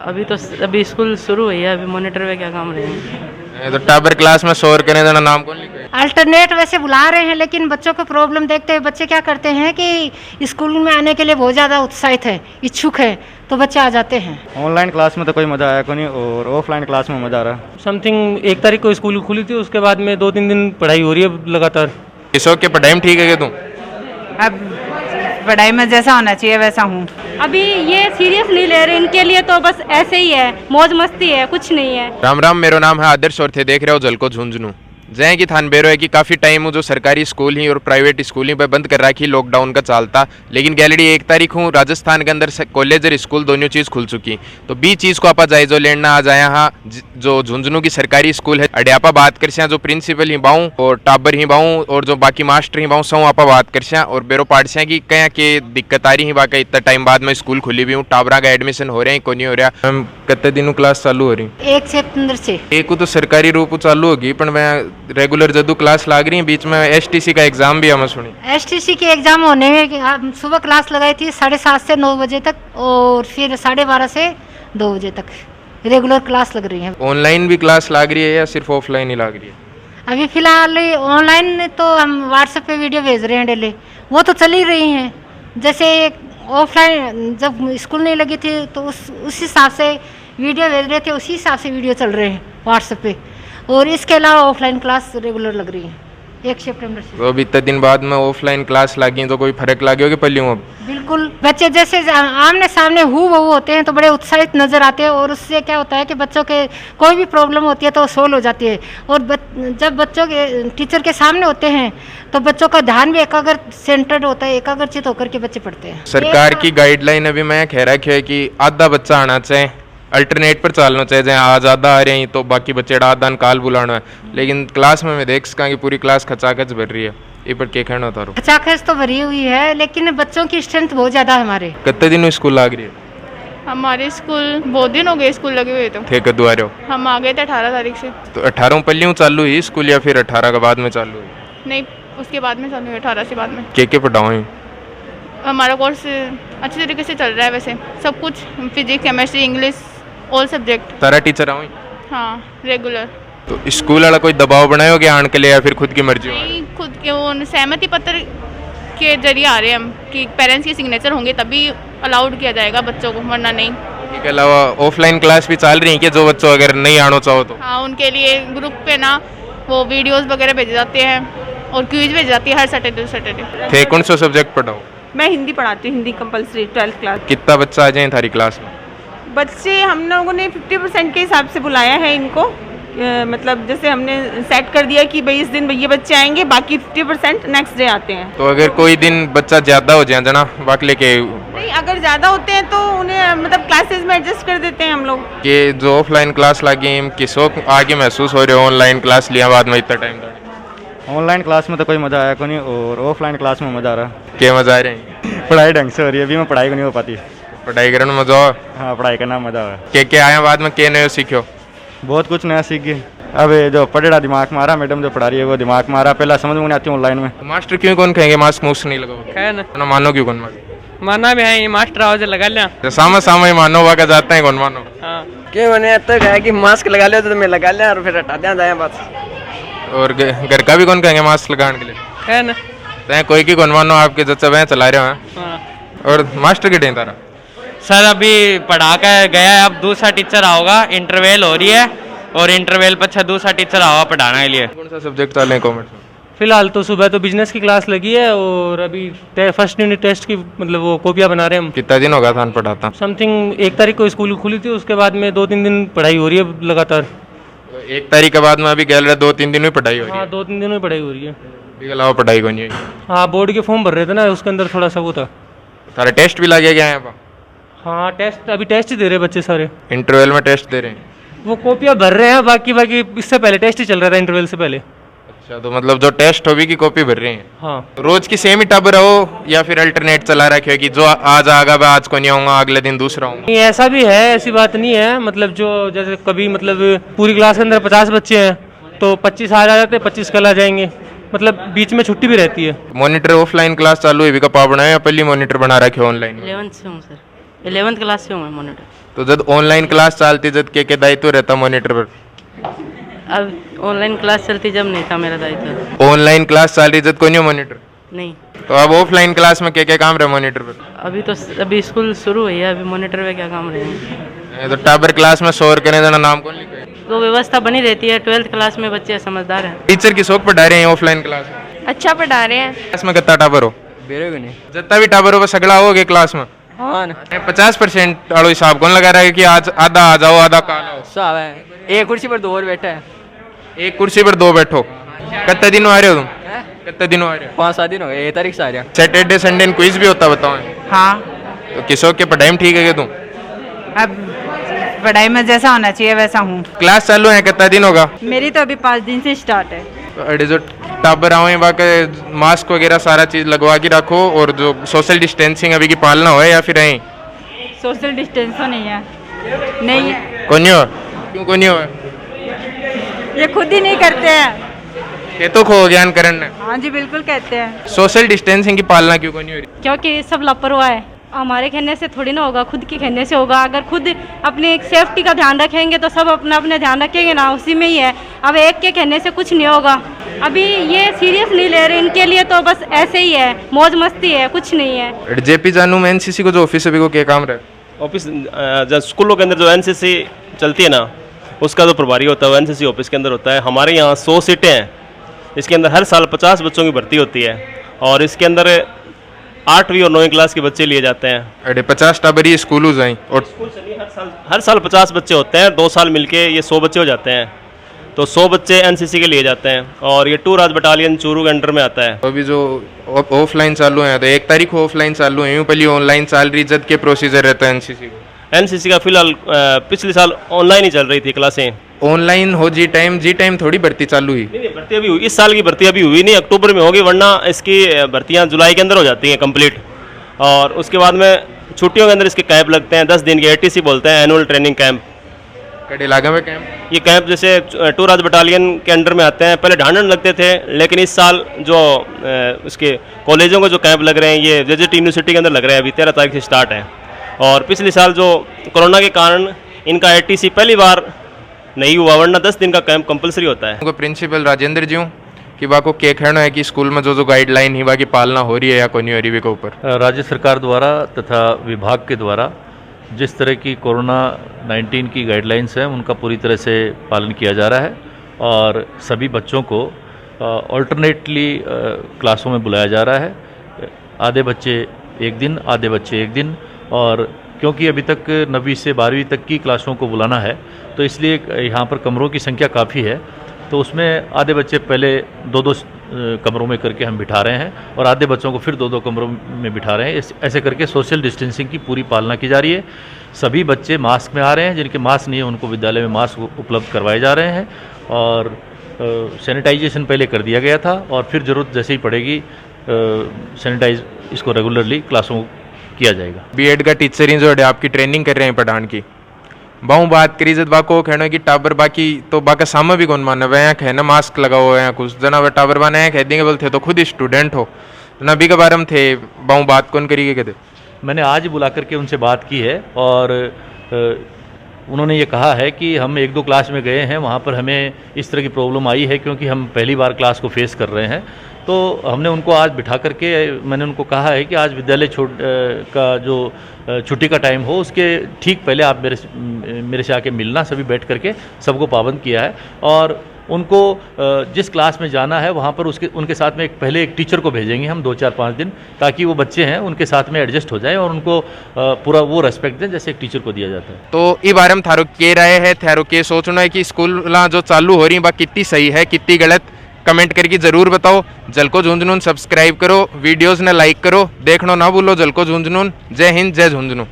अभी स्कूल शुरू हुई है, अभी मॉनिटर में क्या काम रहेंगे। तो टाबर क्लास में शोर करने देना, नाम कौन लिखे? अल्टरनेट वैसे बुला रहे हैं, लेकिन बच्चों को प्रॉब्लम देखते हुए बच्चे क्या करते हैं कि स्कूल में आने के लिए बहुत ज़्यादा उत्साहित है, इच्छुक है, तो बच्चे आ जाते हैं। ऑनलाइन क्लास में तो कोई मज़ा आया को नहीं, और ऑफलाइन क्लास में मज़ा आ रहा है। समथिंग 1 तारीख को स्कूल खुली थी, उसके बाद में 2-3 दिन पढ़ाई हो रही है लगातार। किसो के पढ़ाई में ठीक है क्या तुम? अब पढ़ाई में जैसा होना चाहिए वैसा हूँ। अभी ये सीरियस नहीं ले रहे, इनके लिए तो बस ऐसे ही है, मौज मस्ती है, कुछ नहीं है। राम राम, मेरा नाम है आदर्श और थे देख रहे हो झलको झुंझुनू। जय की थान बेरो है कि काफ़ी टाइम जो सरकारी स्कूल ही और प्राइवेट स्कूल ही पे बंद कर रखी लॉकडाउन का चालता, लेकिन गैलरी 1 तारीख हूँ राजस्थान के अंदर कॉलेज और स्कूल दोनों चीज़ खुल चुकी। तो बी चीज़ को आपा जाए जो लेना आ जाए यहाँ जो झुंझुनू की सरकारी स्कूल है अड्यापा बात कर जो प्रिंसिपल ही बाऊँ और टाबर ही बाऊँ और जो बाकी मास्टर ही बाऊँ सौ आपा बात कर और बेरो पाठशां की क्या के दिक्कत आ रही है बाकी इतना टाइम बाद में स्कूल खुली भी हूँ, टाबरा का एडमिशन हो रहे हैं को नहीं हो रहा। मैम कितने दिनों क्लास चालू हो रही? 1 सितंबर से। एक को तो सरकारी रूप चालू होगी, पर मैं रेगुलर जदू क्लास लाग रही है, बीच में एसटीसी का एग्जाम भी हमें सुनी। एसटीसी के एग्जाम होने में सुबह क्लास लगाई थी 7:30 से 9 बजे तक, और फिर 12:30 से 2 बजे तक रेगुलर क्लास लग रही है। ऑनलाइन भी क्लास लाग रही है या सिर्फ ऑफलाइन ही लाग रही है? अभी फिलहाल ऑनलाइन तो हम व्हाट्सएप पे वीडियो भेज रहे हैं डेली, वो तो चल ही रही हैं। जैसे ऑफलाइन जब स्कूल नहीं लगी थी तो उस हिसाब से वीडियो भेज रहे थे, उसी हिसाब से वीडियो चल रहे हैं व्हाट्सएप पे, और इसके अलावा ऑफलाइन क्लास रेगुलर लग रही है 1 सितंबर से। तो अब इतने दिन बाद में ऑफलाइन क्लास लगी तो कोई फर्क लगे होगी पल्लियों? अब बिल्कुल, बच्चे जैसे आमने सामने हु वो होते हैं तो बड़े उत्साहित नजर आते हैं, और उससे क्या होता है कि बच्चों के कोई भी प्रॉब्लम होती है तो सोल्व हो जाती है। और जब बच्चों के टीचर के सामने होते हैं तो बच्चों का ध्यान भी एकाग्र सेंटर्ड होता है, एकाग्रचित होकर के बच्चे पढ़ते हैं। सरकार की गाइडलाइन अभी मैं कह रखी है कि आधा बच्चा आना चाहिए, अल्टरनेट पर चलना चाहिए, जहाँ आज आधा आ रहे हैं तो बाकी बच्चे आधा काल बुलाना है। लेकिन क्लास में मैं देख सका कि पूरी क्लास खचाखच भर रही है, ये पर क्या कहना उतारो? खचाखच तो भरी हुई है, लेकिन बच्चों की स्ट्रेंथ बहुत ज़्यादा है हमारे। कितने दिन स्कूल लाग रही है? हमारे स्कूल बहुत दिन हो गए स्कूल लगे हुए। तो थे कद्दू आ रहे हो? हम आ गए थे 18 तारीख से। तो 18 पल्लियों चालू हुई स्कूल या फिर 18 के बाद में चालू हुई? नहीं, उसके बाद में चालू हुई, 18 से बाद में। क्या पढ़ाओ? हमारा कोर्स अच्छी तरीके से चल रहा है, वैसे सब कुछ, physics, chemistry, English, all subject. सारा टीचर आओ? हाँ, रेगुलर। तो स्कूल वाला कोई दबाव बनाए कि आने के लिए या फिर खुद की मर्जी? नहीं, खुद के वो सहमति पत्र के जरिए आ रहे हैं हम कि पेरेंट्स के सिग्नेचर होंगे तभी अलाउड किया जाएगा बच्चों को, वरना नहीं। इसके अलावा ऑफलाइन क्लास भी चल रही है कि जो बच्चों अगर नहीं आना चाहो तो? हाँ, उनके लिए ग्रुप पे ना वो वीडियोस वगैरह भेजे जाते हैं और क्विज भेजी जाती है हर सैटरडे। थे कौन सा सब्जेक्ट पढ़ाओ? मैं हिंदी पढ़ाती हूँ, हिंदी कंपलसरी 12th क्लास। कितना बच्चा आ जाए थारी क्लास में? बच्चे हम लोगों ने 50% के हिसाब से बुलाया है इनको, मतलब जैसे हमने सेट कर दिया कि भाई इस दिन ये बच्चे आएंगे, बाकी 50% नेक्स्ट डे आते हैं। तो अगर कोई दिन बच्चा ज़्यादा हो जाए जना बाकी लेके? नहीं, अगर ज़्यादा होते हैं तो उन्हें मतलब क्लासेस में एडजस्ट कर देते हैं हम लोग। कि जो ऑफलाइन क्लास लगी किसो आगे महसूस हो रहे हो ऑनलाइन क्लास लिया बाद में इतना टाइम? ऑनलाइन क्लास में तो कोई मज़ा आया को नहीं, और ऑफलाइन क्लास में मज़ा आ रहा है। क्या मज़ा आ रहे हैं? पढ़ाई ढंग से हो रही है, अभी मैं पढ़ाई को नहीं हो पाती। पढ़ाई करने में मज़ा? हाँ, पढ़ाई करना मज़ा है। क्या आया बाद में क्या नया सीखो? बहुत कुछ नया सीख गए। अब ये जो पढ़ेड़ा दिमाग मारा, मैडम जो पढ़ा रही है वो दिमाग मारा, पहला समझ में नहीं आती ऑनलाइन में। मास्टर क्यों कौन कहेंगे मास्क मुस्क नहीं लगाओ? ना मानो क्यों कौन माना भी है, ये मास्टर आवाज लगा लिया सामा सामा ही मानो वाका जाता है कौन मानो? हाँ, क्यों मैंने तो कहा कि मास्क लगा लिया तो मैं लगा लिया और फिर हटा दिया जाए बस। और घर का भी कौन कहेंगे मास्क लगाने के लिए? है ना, तय कोई की कौन मानो आपके जच्चा वह चला रहे हैं। हाँ। और मास्टर के डें तारा सर अभी पढ़ा कर गया है, अब दूसरा टीचर आओगा, इंटरवेल हो रही है और इंटरवेल पर अच्छा दूसरा टीचर आओगा पढ़ाने के लिए। कौन सा सब्जेक्ट चल रहे हैं कॉमर्स में? फिलहाल तो सुबह तो बिजनेस की क्लास लगी है और अभी फर्स्ट यूनिट टेस्ट की मतलब वो कॉपियाँ बना रहे हैं हम। कितना दिन होगा थान पढ़ाता? समथिंग 1 तारीख को स्कूल खुली थी, उसके बाद में 2-3 दिन पढ़ाई हो रही है लगातार। 1 तारीख के बाद में अभी गैल रहा 2-3 दिन में पढ़ाई हो रही है? हाँ, 2-3 दिन में पढ़ाई हो रही है। इसके अलावा पढ़ाई को नहीं हुई? हाँ, बोर्ड के फॉर्म भर रहे थे ना, उसके अंदर थोड़ा सा वो था। सारे टेस्ट भी लगे गए हैं? हाँ, टेस्ट अभी टेस्ट ही दे रहे बच्चे सारे। इंटरवल में टेस्ट दे रहे हैं? वो कॉपियाँ भर रहे हैं, बाकी इससे पहले टेस्ट ही चल रहा था इंटरवल से पहले। अच्छा, तो मतलब जो टेस्ट होगी की कॉपी भर रहे हैं? हाँ। रोज की सेम ही टाबर हो या फिर अल्टरनेट चला रखे हो कि जो आज आगा मैं आज को नहीं आऊंगा, अगले दिन दूसरा आऊंगा? नहीं, ऐसा भी है, ऐसी बात नहीं है। मतलब जो जैसे कभी मतलब पूरी क्लास के अंदर 50 बच्चे हैं तो 25 आज आ जाते हैं, 25 कल आ जाएंगे, मतलब बीच में छुट्टी भी रहती है। मॉनिटर ऑफलाइन क्लास चालू है का पा बनाया या पहली मॉनिटर बना रखे ऑनलाइन? 11th से हूँ सर। 11th क्लास से हूँ मैं मॉनिटर। तो जब ऑनलाइन क्लास चलती जब के दायित्व रहता मॉनिटर पर? अब ऑनलाइन क्लास चलती जब नहीं था मेरा दायित्व। ऑनलाइन क्लास चल रही जब कोई नहीं मॉनिटर? नहीं। तो अब ऑफलाइन क्लास में क्या क्या काम रहे मॉनिटर पर? अभी स्कूल शुरू हुई है, अभी मॉनिटर में क्या काम रहे? तो टाबर क्लास में शोर करने देना नाम कौन लिखे? तो व्यवस्था बनी रहती है। 12th क्लास में बच्चे समझदार हैं। टीचर की शौक पढ़ा रहे हैं ऑफलाइन क्लास में? अच्छा पढ़ा रहे हैं। क्लास में कितना टाबर हो? बेरोगे नहीं जितना भी टाबर हो वो सगड़ा हो गए क्लास में? हाँ 50% वालों हिसाब कौन लगा रहा है कि आज आधा आ जाओ आधा काल आओ? सब है, एक कुर्सी पर 2 और बैठा है। एक कुर्सी पर 2 बैठो। कितने दिन आ रहे हो तुम? कितने दिन आ रहे हो? 5-7 दिन हो गए, 1 तारीख से आ रहा। सैटरडे संडे क्विज भी होता बताओ? हाँ। तो किसो के पढ़ाई में ठीक है क्या तुम? अब पढ़ाई में जैसा होना चाहिए वैसा हूँ। क्लास चालू है कितना दिन होगा? मेरी तो अभी 5 दिन से स्टार्ट है। अरे जो टाबर आए बाकी मास्क वगैरह सारा चीज लगवा के रखो और जो सोशल डिस्टेंसिंग अभी की पालना हो या फिर नहीं? सोशल डिस्टेंस तो नहीं है। नहीं है। कौन हो? क्यों कौन हो? ये खुद ही नहीं करते हैं। ये तो खो ज्ञान करण ने। हाँ जी बिल्कुल कहते हैं। सोशल डिस्टेंसिंग की पालना क्यों नहीं हो रही? क्योंकि सब लापरवाह है। हमारे कहने से थोड़ी ना होगा, खुद के कहने से होगा। अगर खुद अपनी सेफ्टी का ध्यान रखेंगे तो सब अपना अपने ध्यान रखेंगे ना, उसी में ही है। अब एक के कहने से कुछ नहीं होगा। अभी ये सीरियस नहीं ले रहे, इनके लिए तो बस ऐसे ही है, मौज मस्ती है, कुछ नहीं है। जेपी जानू में एनसीसी को जो ऑफिस अभी को क्या काम रहा है? ऑफिस जो स्कूलों के अंदर जो एनसीसी चलती है ना, उसका जो प्रभारी होता है वो एनसीसी ऑफिस के अंदर होता है। हमारे यहाँ 100 सीटें हैं, इसके अंदर हर साल 50 बच्चों की भर्ती होती है और इसके अंदर 8वीं और 9वीं क्लास के बच्चे लिए जाते हैं। अरे 50 टाबरी स्कूल हो जाए और हर साल 50 बच्चे होते हैं, 2 साल मिलके ये 100 बच्चे हो जाते हैं। तो 100 बच्चे एनसीसी के लिए जाते हैं और ये 2 राज बटालियन चूरू के अंडर में आता है। अभी जो ऑफलाइन चालू है तो 1 तारीख को ऑफलाइन चालू है, पहले ऑनलाइन चाल रही जब के प्रोसीजर रहता है एनसीसी का फिलहाल पिछले साल ऑनलाइन ही चल रही थी क्लासें। ऑनलाइन हो जी टाइम थोड़ी भर्ती चालू हुई? नहीं, भर्ती अभी हुई, इस साल की भर्ती अभी हुई नहीं, अक्टूबर में होगी, वरना इसकी भर्तियां जुलाई के अंदर हो जाती हैं कंप्लीट। और उसके बाद में छुट्टियों के अंदर इसके कैंप लगते हैं, 10 दिन के एटीसी बोलते हैं, एनुअल ट्रेनिंग कैंप। कड़े लागा में कैंप? ये कैंप जैसे 2 राज बटालियन के अंडर में आते हैं, पहले ढांढन लगते थे, लेकिन इस साल जो इसके कॉलेजों के जो कैंप लग रहे हैं ये जेजेटी यूनिवर्सिटी के अंदर लग रहे हैं, अभी 13 तारीख से स्टार्ट है। और पिछले साल जो कोरोना के कारण इनका एटीसी पहली बार नहीं हुआ, वरना 10 दिन का कैंप कंपलसरी होता है। प्रिंसिपल राजेंद्र जी कि बाको क्या कहना है कि स्कूल में जो गाइडलाइन ही बाकी पालना हो रही है या कोई नहीं हो रही के ऊपर? राज्य सरकार द्वारा तथा विभाग के द्वारा जिस तरह की कोरोना 19 की गाइडलाइंस हैं उनका पूरी तरह से पालन किया जा रहा है और सभी बच्चों को ऑल्टरनेटली क्लासों में बुलाया जा रहा है। आधे बच्चे एक दिन, आधे बच्चे एक दिन। और क्योंकि अभी तक 9वीं से 12वीं तक की क्लासों को बुलाना है तो इसलिए यहाँ पर कमरों की संख्या काफ़ी है, तो उसमें आधे बच्चे पहले 2-2 कमरों में करके हम बिठा रहे हैं और आधे बच्चों को फिर 2-2 कमरों में बिठा रहे हैं। ऐसे करके सोशल डिस्टेंसिंग की पूरी पालना की जा रही है। सभी बच्चे मास्क में आ रहे हैं, जिनके मास्क नहीं है उनको विद्यालय में मास्क उपलब्ध करवाए जा रहे हैं और सैनिटाइजेशन पहले कर दिया गया था और फिर ज़रूरत जैसे ही पड़ेगी सैनिटाइज इसको रेगुलरली क्लासों किया जाएगा। बीएड का टीचर जो है आपकी ट्रेनिंग कर रहे हैं पढ़ान की, बहु बात करी जब बाको कहना कि टाबर बाकी तो बाका सामा भी कौन माना वह यहाँ कहना मास्क लगाओ या कुछ जना वह टाबर बना है कह देंगे बोलते तो खुद ही स्टूडेंट हो ना भी के बारे में थे बहु बात कौन करी कहते? मैंने आज बुला करके उनसे बात की है और उन्होंने ये कहा है कि हम 1-2 क्लास में गए हैं, वहाँ पर हमें इस तरह की प्रॉब्लम आई है क्योंकि हम पहली बार क्लास को फेस कर रहे हैं। तो हमने उनको आज बिठा करके मैंने उनको कहा है कि आज विद्यालय का जो छुट्टी का टाइम हो उसके ठीक पहले आप मेरे से आके मिलना, सभी बैठ करके सबको पाबंद किया है और उनको जिस क्लास में जाना है वहाँ पर उनके साथ में पहले एक टीचर को भेजेंगे हम 2-4-5 दिन, ताकि वो बच्चे हैं उनके साथ में एडजस्ट हो जाए और उनको पूरा वो रेस्पेक्ट दें जैसे एक टीचर को दिया जाता है। तो इस बारे में थारो के राय है, थारो के सोचना है कि स्कूल जो चालू हो रही है कितनी सही है कितनी गलत, कमेंट करके जरूर बताओ। जलको झुंझुनून सब्सक्राइब करो, वीडियोस ने लाइक करो, देखना ना भूलो जलको झुंझुनून। जय हिंद, जय झुंझुनू।